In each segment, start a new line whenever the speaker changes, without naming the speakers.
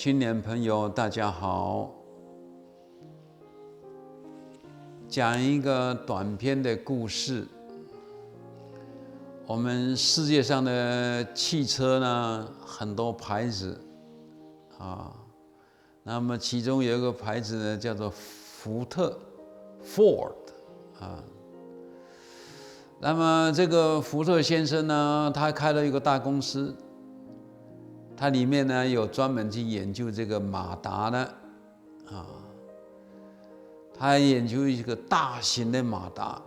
青年朋友，大家好。讲一个短篇的故事。我们世界上的汽车呢，很多牌子啊，那么其中有一个牌子呢，叫做福特 （Ford） 啊。那么这个福特先生呢，他开了一个大公司，他里面呢有专门去研究这个马达呢，啊，他研究一个大型的马达，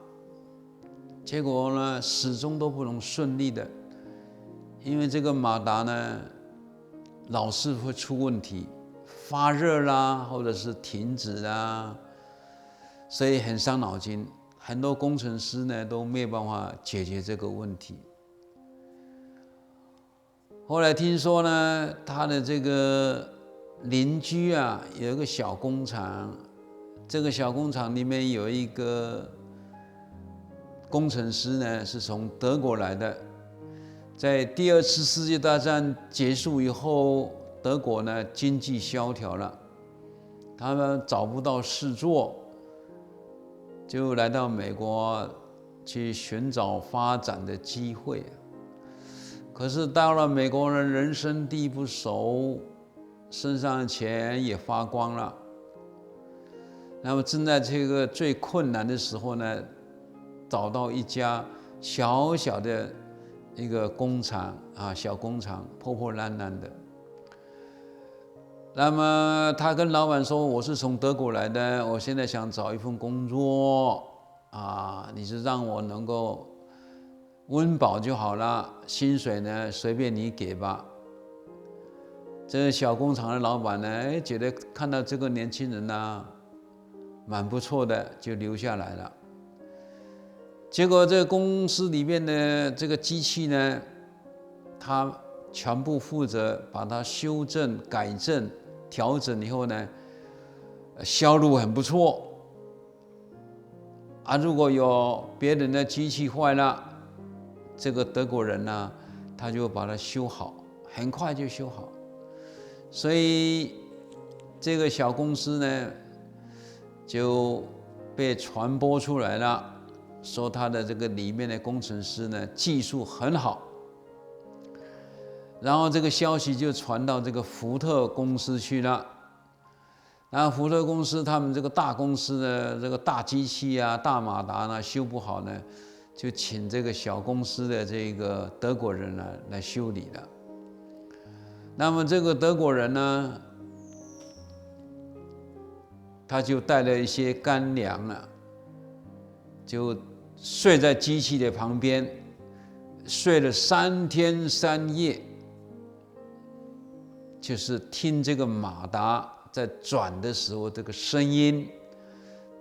结果呢始终都不能顺利的，因为这个马达呢老是会出问题，发热啦，或者是停止啦，所以很伤脑筋。很多工程师呢都没有办法解决这个问题。后来听说呢，他的这个邻居啊有一个小工厂，这个小工厂里面有一个工程师呢是从德国来的。在第二次世界大战结束以后，德国呢经济萧条了，他们找不到事做，就来到美国去寻找发展的机会。可是到了美国人人生地不熟，身上的钱也花光了。那么正在这个最困难的时候呢，找到一家小小的一个工厂啊，小工厂破破烂烂的。那么他跟老板说：“我是从德国来的，我现在想找一份工作啊，你是让我能够温饱就好了，薪水呢随便你给吧。”这个小工厂的老板呢，觉得看到这个年轻人呢，蛮不错的，就留下来了。结果这个公司里面的这个机器呢，他全部负责把它修正、改正、调整以后呢，销路很不错。啊，如果有别人的机器坏了，这个德国人呢，他就把它修好，很快就修好。所以这个小公司呢，就被传播出来了，说他的这个里面的工程师呢技术很好。然后这个消息就传到这个福特公司去了。然后福特公司他们这个大公司的这个大机器啊、大马达呢修不好呢，就请这个小公司的这个德国人呢来修理了。那么这个德国人呢，他就带了一些干粮啊，就睡在机器的旁边，睡了3天3夜，就是听这个马达在转的时候这个声音。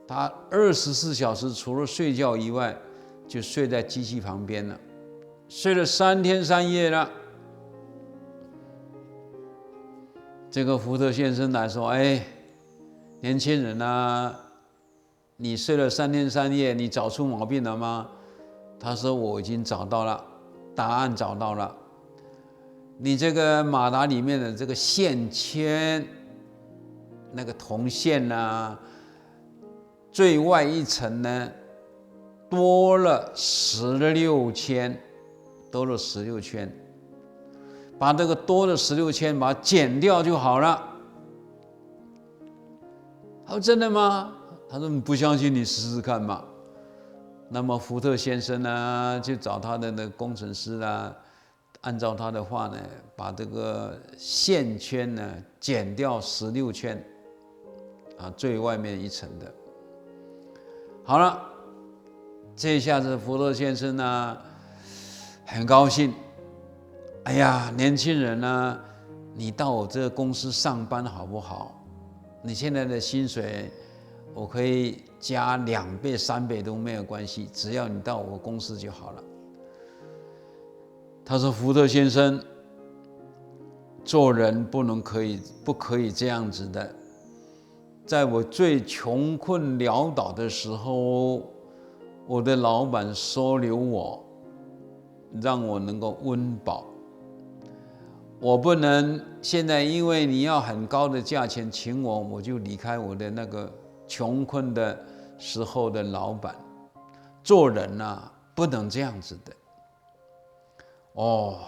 他24小时除了睡觉以外，就睡在机器旁边了，睡了3天3夜了。这个福特先生来说：“哎，年轻人啊，你睡了3天3夜，你找出毛病了吗？”他说：“我已经找到了，答案找到了。你这个马达里面的这个线圈，那个铜线啊，最外一层呢多了16圈，多了16圈。把这个多的16圈把它剪掉就好了。”他说：“真的吗？”他说：“你不相信，你试试看嘛。”那么福特先生呢，就找他的那个工程师啊，按照他的话呢，把这个线圈呢剪掉16圈，啊，最外面一层的。好了，这一下子福特先生呢很高兴。哎呀，年轻人呢，你到我这个公司上班好不好？你现在的薪水我可以加2倍3倍都没有关系，只要你到我公司就好了。他说：“福特先生，做人不可以这样子的。在我最穷困潦倒的时候，我的老板收留我，让我能够温饱。我不能现在因为你要很高的价钱请我，我就离开我的那个穷困的时候的老板。做人啊，不能这样子的。哦，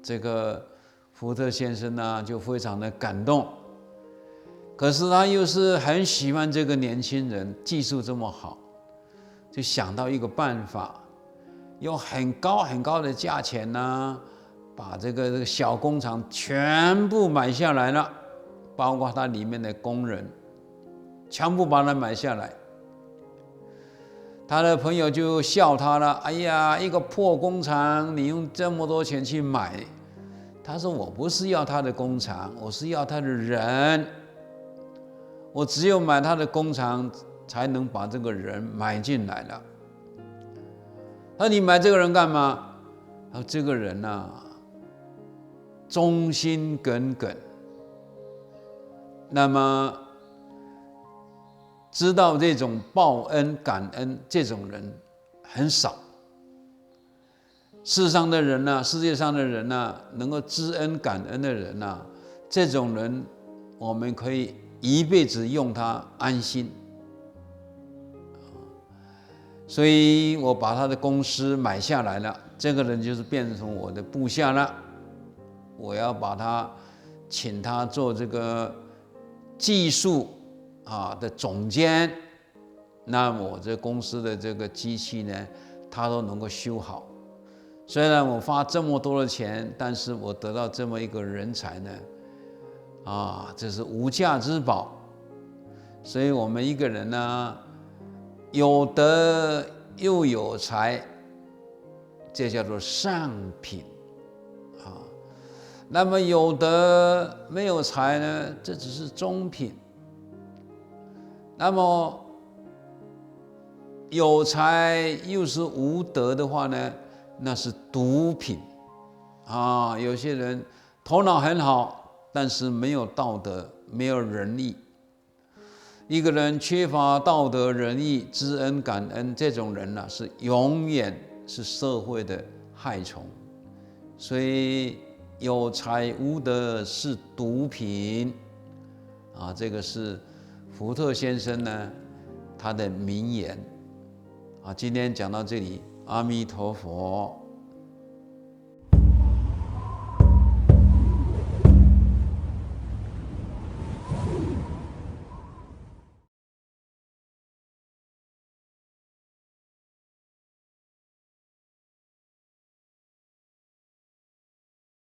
这个福特先生呢，就非常的感动。可是他又是很喜欢这个年轻人，技术这么好，就想到一个办法，用很高很高的价钱呢，把这个小工厂全部买下来了，包括它里面的工人，全部把它买下来。他的朋友就笑他了，哎呀，一个破工厂，你用这么多钱去买。他说，我不是要他的工厂，我是要他的人。我只有买他的工厂，才能把这个人买进来了。那你买这个人干嘛？他说，这个人啊，忠心耿耿，那么知道这种报恩感恩这种人很少。世上的人啊，世界上的人啊，能够知恩感恩的人啊，这种人我们可以一辈子用他安心。所以我把他的公司买下来了，这个人就是变成我的部下了。我要把他请他做这个技术的总监，那么我这公司的这个机器呢，他都能够修好。虽然我花这么多的钱，但是我得到这么一个人才呢，这是无价之宝。所以我们一个人呢，有德又有才，这叫做上品那么有德没有才呢，这只是中品。那么有才又是无德的话呢，那是毒品有些人头脑很好，但是没有道德，没有仁义。一个人缺乏道德仁义、知恩感恩，这种人呢，是永远是社会的害虫。所以有才无德是毒品这个是福特先生呢他的名言今天讲到这里，阿弥陀佛。